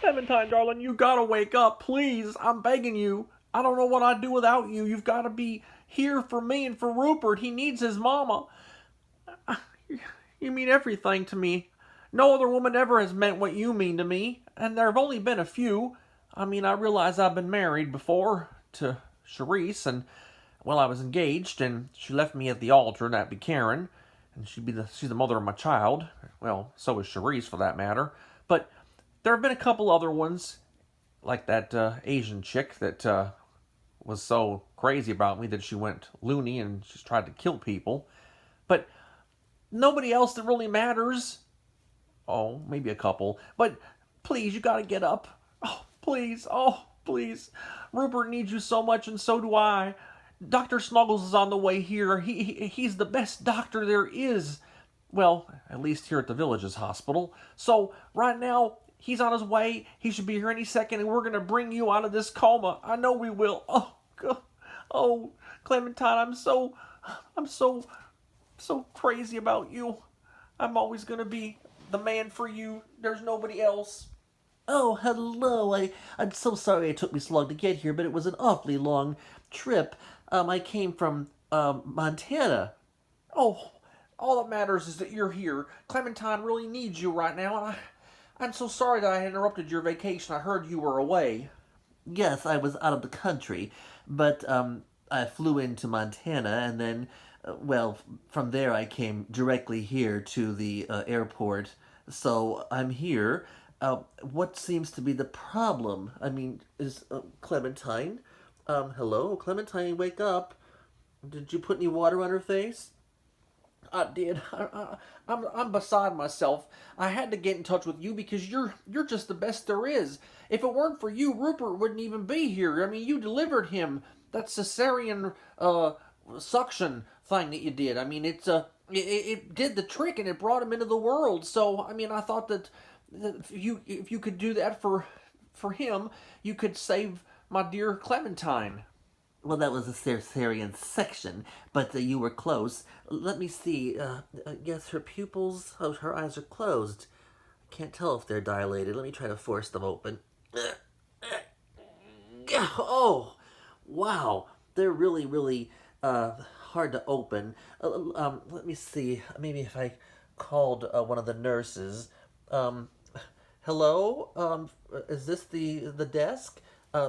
Clementine, darling, you gotta wake up, please. I'm begging you. I don't know what I'd do without you. You've got to be here for me and for Rupert. He needs his mama. You mean everything to me. No other woman ever has meant what you mean to me, and there have only been a few. I mean, I realize I've been married before to Charisse, and, well, I was engaged, and she left me at the altar, and that'd be Karen, and she's the mother of my child. Well, so is Charisse, for that matter. But there have been a couple other ones, like that Asian chick that was so crazy about me that she went loony and she's tried to kill people. But nobody else that really matters. Oh, maybe a couple. But please, you gotta get up. Oh, please. Oh, please. Rupert needs you so much, and so do I. Dr. Snuggles is on the way here. He's the best doctor there is. Well, at least here at the Village's hospital. So, right now, he's on his way. He should be here any second, and we're going to bring you out of this coma. I know we will. Oh, God. Oh, Clementine, I'm so crazy about you. I'm always going to be the man for you. There's nobody else. Oh, hello. I'm so sorry it took me so long to get here, but it was an awfully long trip. I came from, Montana. Oh, all that matters is that you're here. Clementine really needs you right now, and I'm so sorry that I interrupted your vacation. I heard you were away. Yes, I was out of the country, but, I flew into Montana, and then, well, from there I came directly here to the, airport. So I'm here. What seems to be the problem? I mean, is Clementine? Hello, Clementine, wake up. Did you put any water on her face? I did. I'm beside myself. I had to get in touch with you because you're just the best there is. If it weren't for you, Rupert wouldn't even be here. I mean, you delivered him. That cesarean suction thing that you did. I mean, it did the trick and it brought him into the world. So I mean, I thought that if you could do that for him, you could save my dear Clementine. Well, that was a cesarean section, but you were close. Let me see. Yes, her pupils, oh, her eyes are closed. Can't tell if they're dilated. Let me try to force them open. Oh, wow. They're really, really hard to open. Let me see. Maybe if I called one of the nurses. Hello? Is this the desk?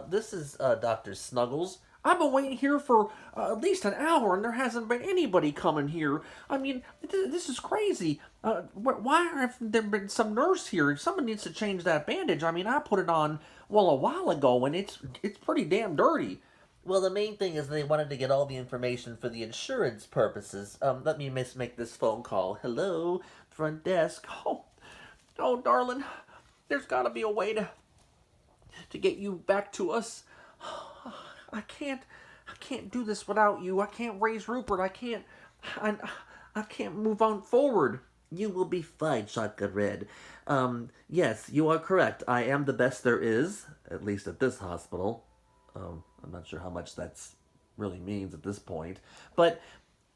This is Dr. Snuggles. I've been waiting here for at least an hour, and there hasn't been anybody coming here. I mean, this is crazy. Why haven't there been some nurse here? Someone needs to change that bandage. I mean, I put it on, well, a while ago, and it's pretty damn dirty. Well, the main thing is they wanted to get all the information for the insurance purposes. Let me make this phone call. Hello, front desk. Oh, darling, there's got to be a way to get you back to us. I can't do this without you. I can't raise Rupert. I can't move on forward. You will be fine, Shotgun Red. Yes, you are correct. I am the best there is, at least at this hospital. I'm not sure how much that's really means at this point. But,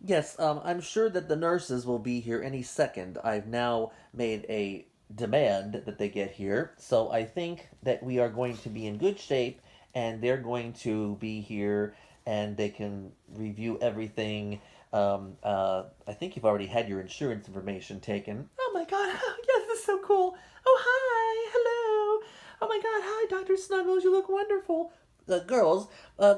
yes, I'm sure that the nurses will be here any second. I've now made a demand that they get here. So I think that we are going to be in good shape, and they're going to be here, and they can review everything. I think you've already had your insurance information taken. Oh my god, yes, this is so cool. Oh, hi, hello. Oh my god, hi, Dr. Snuggles, you look wonderful. Girls,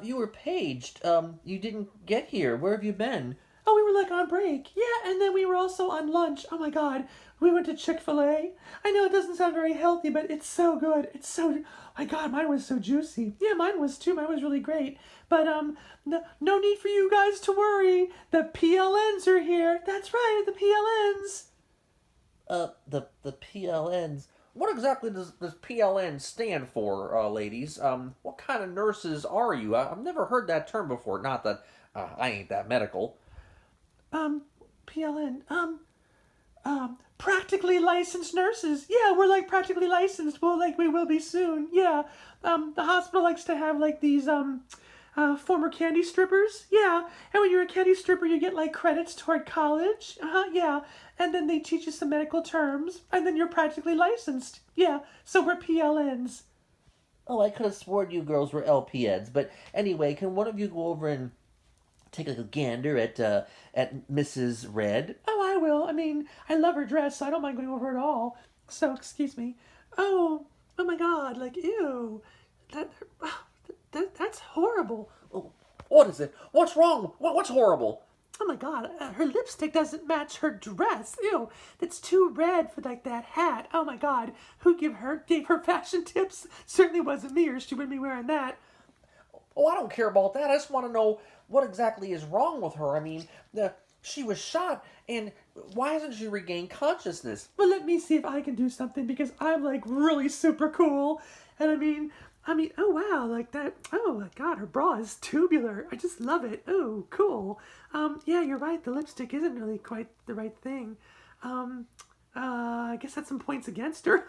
you were paged. You didn't get here. Where have you been? Oh, we were like on break. Yeah, and then we were also on lunch. Oh my god, we went to Chick-fil-A. I know it doesn't sound very healthy, but it's so good. It's so, oh my god, mine was so juicy. Yeah, mine was too. Mine was really great. But no need for you guys to worry. The PLNs are here. That's right, the PLNs. The PLNs. What exactly does PLN stand for, ladies? What kind of nurses are you? I've never heard that term before. Not that I ain't that medical. PLN. Practically licensed nurses. Yeah, we're like practically licensed. Well, like we will be soon. Yeah. The hospital likes to have like these former candy strippers. Yeah, and when you're a candy stripper, you get like credits toward college. Yeah, and then they teach you some medical terms, and then you're practically licensed. Yeah, so we're PLNs. Oh, I could have sworn you girls were LPNs. But anyway, can one of you go over and take a gander at Mrs. Red? Oh, I will. I mean, I love her dress, so I don't mind going over it all. So, excuse me. Oh my God! Like, ew, that, that's horrible. Oh, what is it? What's wrong? What's horrible? Oh my God, her lipstick doesn't match her dress. Ew, that's too red for like that hat. Oh my God, who gave her fashion tips? Certainly wasn't me, or she wouldn't be wearing that. Oh, I don't care about that. I just want to know what exactly is wrong with her. I mean, she was shot, and why hasn't she regained consciousness? Well, let me see if I can do something because I'm like really super cool, and oh wow, like that. Oh my God, her bra is tubular. I just love it. Oh, cool. Yeah, you're right. The lipstick isn't really quite the right thing. I guess that's some points against her.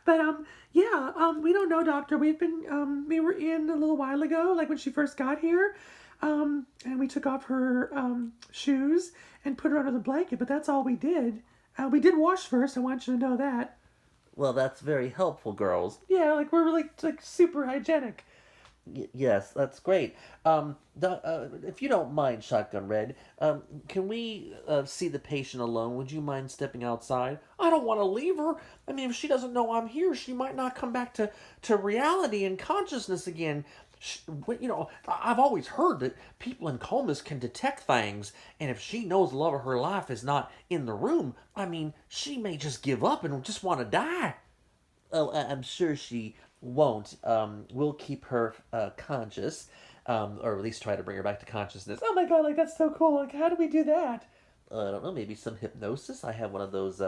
But yeah, we don't know, doctor. We were in a little while ago, like when she first got here, and we took off her shoes and put her under the blanket. But that's all we did. We did wash first. I want you to know that. Well, that's very helpful, girls. Yeah, like we're really like super hygienic. Yes, that's great. If you don't mind, Shotgun Red, can we see the patient alone? Would you mind stepping outside? I don't want to leave her. I mean, if she doesn't know I'm here, she might not come back to reality and consciousness again. I've always heard that people in comas can detect things, and if she knows the love of her life is not in the room, I mean, she may just give up and just want to die. Oh, I'm sure she won't. We'll keep her conscious, or at least try to bring her back to consciousness. Oh my God, like that's so cool. Like, how do we do that? I don't know, maybe some hypnosis. I have one of those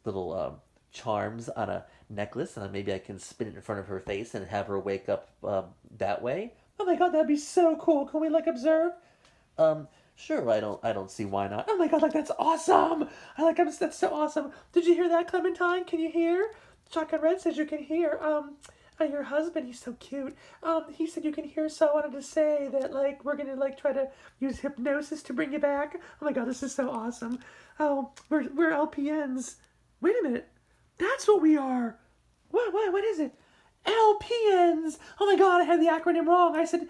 little charms on a necklace, and maybe I can spin it in front of her face and have her wake up that way. Oh my God, that'd be so cool. Can we like observe? Sure. I don't see why not. Oh my God, like that's awesome. That's so awesome. Did you hear that, Clementine? Can you hear? Shotgun Red says you can hear. Your husband, he's so cute. He said you can hear, so I wanted to say that, like, we're gonna, like, try to use hypnosis to bring you back. Oh my God, this is so awesome. Oh, we're LPNs. Wait a minute. That's what we are. What is it? LPNs. Oh my God, I had the acronym wrong. I said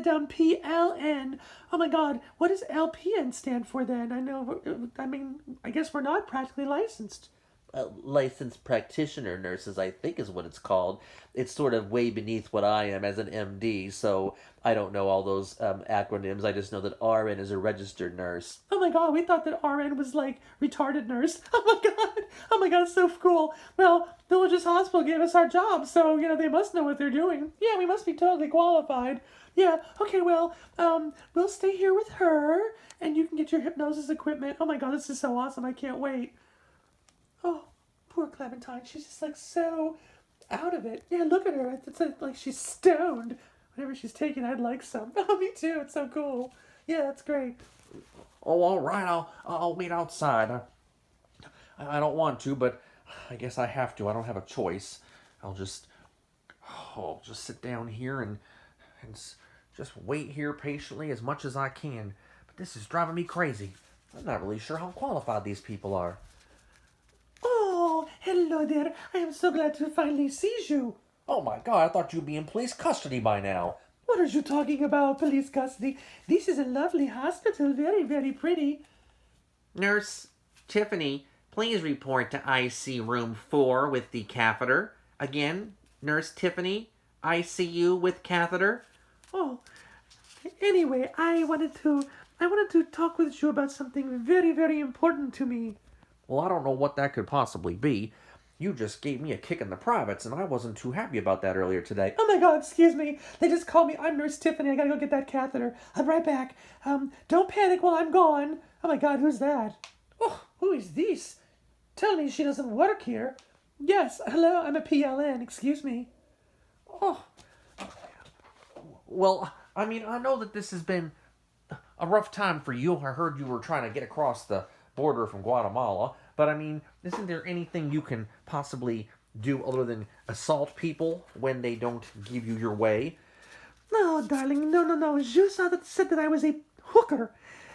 PLN. Oh my God, what does LPN stand for then? I guess we're not practically licensed. Licensed practitioner nurses, I think is what it's called. It's sort of way beneath what I am as an MD, so I don't know all those acronyms. I just know that RN is a registered nurse. Oh my God, we thought that RN was like retarded nurse. Oh my God, it's so cool. Well, Villages Hospital gave us our job, so they must know what they're doing. Yeah, we must be totally qualified. Yeah, okay, well, we'll stay here with her, and you can get your hypnosis equipment. Oh my God, this is so awesome. I can't wait. Oh, poor Clementine. She's just like so out of it. Yeah, look at her. It's like she's stoned. Whatever she's taking, I'd like some. Oh, me too. It's so cool. Yeah, that's great. Oh, all right. I'll wait outside. I don't want to, but I guess I have to. I don't have a choice. I'll just sit down here and just wait here patiently as much as I can. But this is driving me crazy. I'm not really sure how qualified these people are. Oh, hello there. I am so glad to finally see you. Oh my God, I thought you'd be in police custody by now. What are you talking about, police custody? This is a lovely hospital, very, very pretty. Nurse Tiffany, please report to IC room 4 with the catheter. Again, Nurse Tiffany, ICU with catheter. Oh, anyway, I wanted to talk with you about something very, very important to me. Well, I don't know what that could possibly be. You just gave me a kick in the privates, and I wasn't too happy about that earlier today. Oh my God, excuse me. They just called me. I'm Nurse Tiffany. I gotta go get that catheter. I'm right back. Don't panic while I'm gone. Oh my God, who's that? Oh, who is this? Tell me she doesn't work here. Yes, hello, I'm a PLN. Excuse me. Oh. Well, I mean, I know that this has been a rough time for you. I heard you were trying to get across the border from Guatemala, but I mean, isn't there anything you can possibly do other than assault people when they don't give you your way? No, darling, no. You said that I was a hooker.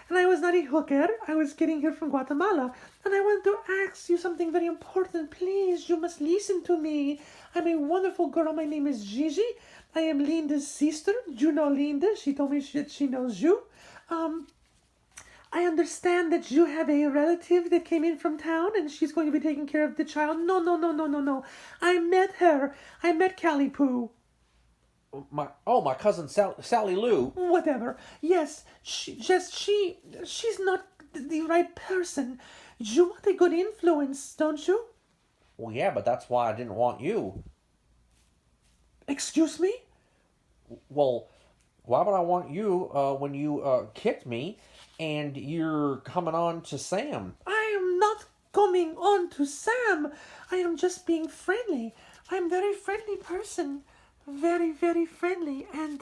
And I was not a hooker. I was getting here from Guatemala. And I want to ask you something very important. Please, you must listen to me. I'm a wonderful girl. My name is Gigi. I am Linda's sister. You know Linda. She told me that she knows you. I understand that you have a relative that came in from town and she's going to be taking care of the child. No. I met her. I met Callie Poo. My cousin Sally Lou. Whatever. Yes, she's not the right person. You want a good influence, don't you? Well, yeah, but that's why I didn't want you. Excuse me? Well, why would I want you when you kicked me and you're coming on to Sam? I am not coming on to Sam. I am just being friendly. I'm a very friendly person. Very, very friendly. And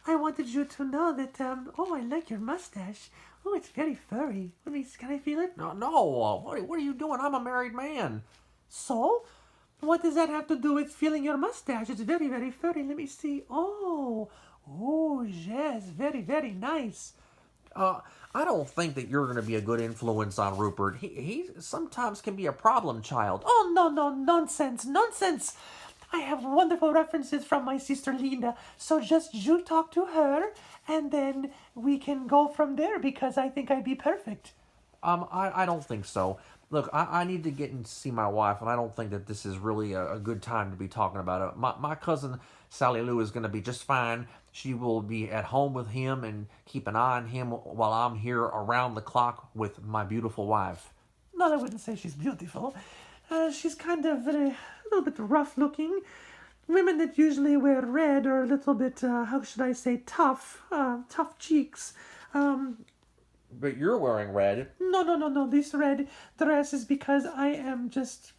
I wanted you to know that, oh, I like your mustache. Oh, it's very furry. Can I feel it? No. What are you doing? I'm a married man. So? What does that have to do with feeling your mustache? It's very, very furry. Let me see. Oh, yes. Very, very nice. I don't think that you're going to be a good influence on Rupert. He sometimes can be a problem child. Oh, no, nonsense. I have wonderful references from my sister Linda. So just you talk to her, and then we can go from there, because I think I'd be perfect. I don't think so. Look, I need to get and see my wife, and I don't think that this is really a good time to be talking about it. My cousin Sally Lou is going to be just fine. She will be at home with him and keep an eye on him while I'm here around the clock with my beautiful wife. No, I wouldn't say she's beautiful. She's kind of a little bit rough looking. Women that usually wear red are a little bit, how should I say, tough cheeks. But you're wearing red. No. This red dress is because I am just,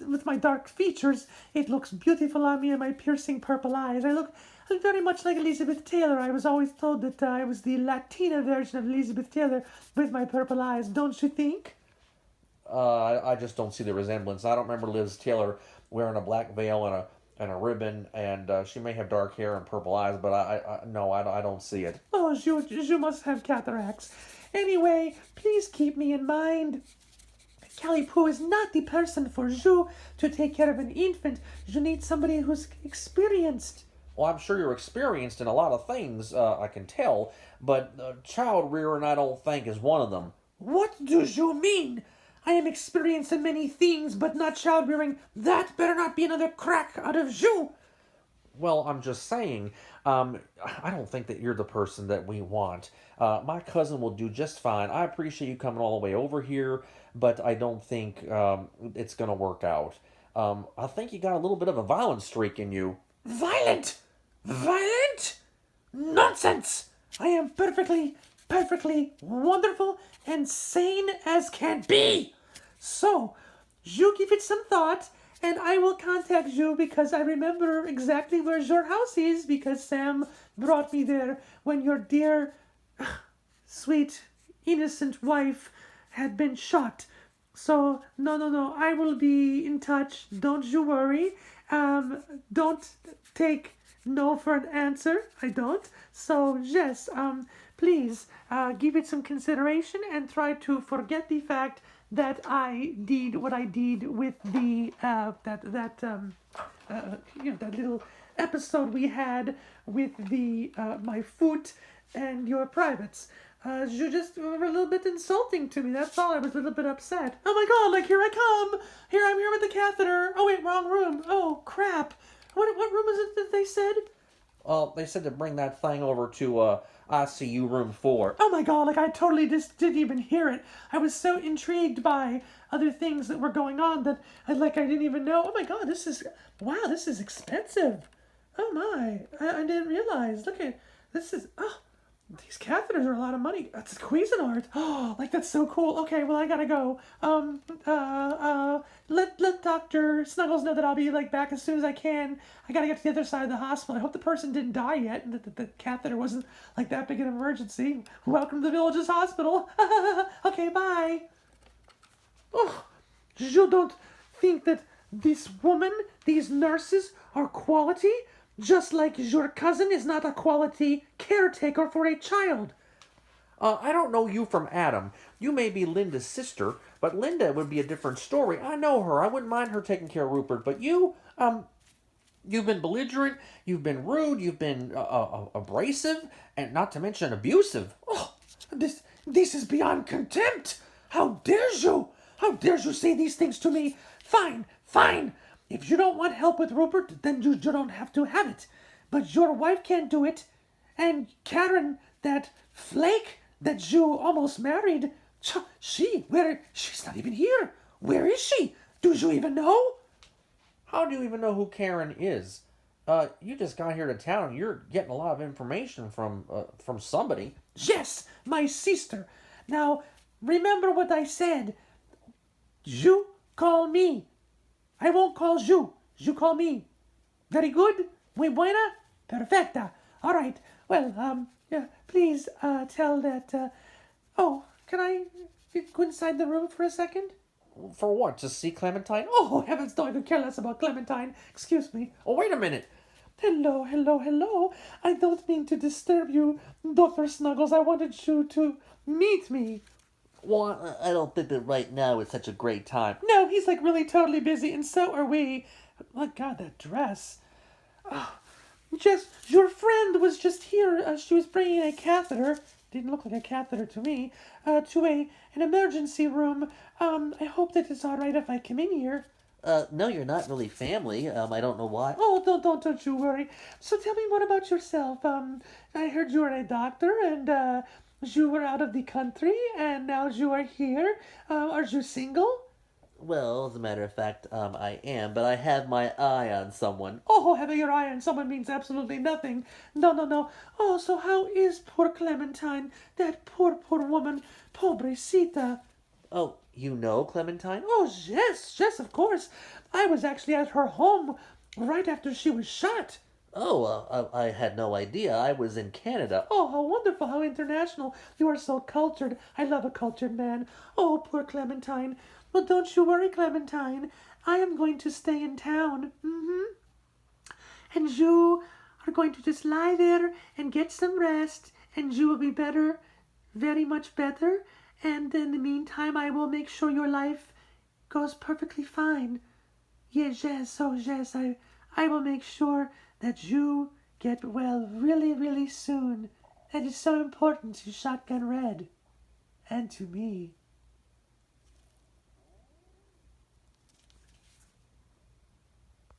with my dark features, it looks beautiful on me and my piercing purple eyes. I look very much like Elizabeth Taylor. I was always told that I was the Latina version of Elizabeth Taylor with my purple eyes. Don't you think? I just don't see the resemblance. I don't remember Liz Taylor wearing a black veil and a ribbon, and she may have dark hair and purple eyes, but I don't see it. Oh, you must have cataracts. Anyway, please keep me in mind. Callie Poo is not the person for you to take care of an infant. You need somebody who's experienced. Well, I'm sure you're experienced in a lot of things, I can tell, but child rearing I don't think is one of them. What do you mean? I am experienced in many things, but not child rearing. That better not be another crack out of you. Well, I'm just saying, I don't think that you're the person that we want. My cousin will do just fine. I appreciate you coming all the way over here, but I don't think it's going to work out. I think you got a little bit of a violent streak in you. Violent? Nonsense! I am perfectly wonderful and sane as can be. So, you give it some thought, and I will contact you because I remember exactly where your house is because Sam brought me there when your dear, sweet, innocent wife had been shot. So, no, I will be in touch. Don't you worry. Don't take no for an answer. I don't. So, yes, please give it some consideration and try to forget the fact that I did what I did with the that little episode we had with the my foot and your privates. You just were a little bit insulting to me. That's all. I was a little bit upset. Oh my God! Like, here I come. I'm here with the catheter. Oh wait, wrong room. Oh crap! What room is it that they said? They said to bring that thing over to ICU room 4. Oh my God, like I totally just didn't even hear it. I was so intrigued by other things that were going on that I didn't even know. Oh my God, this is expensive. Oh my, I didn't realize. Look at, these catheters are a lot of money. That's Cuisinart. Oh, like that's so cool. Okay, well I gotta go. Let Dr. Snuggles know that I'll be back as soon as I can. I gotta get to the other side of the hospital. I hope the person didn't die yet and that the catheter wasn't that big an emergency. Welcome to the village's hospital. Okay, bye. Oh, you don't think that this woman, these nurses, are quality? Just like your cousin is not a quality caretaker for a child. I don't know you from Adam. You may be Linda's sister, but Linda would be a different story. I know her. I wouldn't mind her taking care of Rupert. But you, you've been belligerent, you've been rude, you've been abrasive, and not to mention abusive. Oh, this is beyond contempt. How dare you? How dare you say these things to me? Fine, fine. If you don't want help with Rupert, then you don't have to have it. But your wife can't do it. And Karen, that flake that you almost married, she's not even here. Where is she? Do you even know? How do you even know who Karen is? You just got here to town. You're getting a lot of information from somebody. Yes, my sister. Now, remember what I said. You call me. I won't call you. You call me. Very good? Muy buena? Perfecta. All right. Well, yeah, please tell that... oh, can I go inside the room for a second? For what? To see Clementine? Oh, heavens, don't even care less about Clementine. Excuse me. Oh, wait a minute. Hello, hello, hello. I don't mean to disturb you, Dr. Snuggles. I wanted you to meet me. Well, I don't think that right now is such a great time. No, he's like really totally busy, and so are we. Oh, God, that dress. Just, your friend was just here. She was bringing a catheter. Didn't look like a catheter to me. To an emergency room. I hope that it's all right if I come in here. No, you're not really family. I don't know why. Oh, don't you worry. So tell me more about yourself. I heard you were a doctor, and you were out of the country, and now you are here. Are you single? Well, as a matter of fact, I am, but I have my eye on someone. Oh, having your eye on someone means absolutely nothing. No. Oh, so how is poor Clementine? That poor woman. Pobrecita. Oh, you know Clementine? Oh, yes, of course. I was actually at her home right after she was shot. Oh, I had no idea. I was in Canada. Oh, how wonderful, how international. You are so cultured. I love a cultured man. Oh, poor Clementine. Well, don't you worry, Clementine. I am going to stay in town. And you are going to just lie there and get some rest, and you will be better, very much better. And in the meantime, I will make sure your life goes perfectly fine. Yes, I will make sure that you get well really, really soon. That is so important to Shotgun Red. And to me.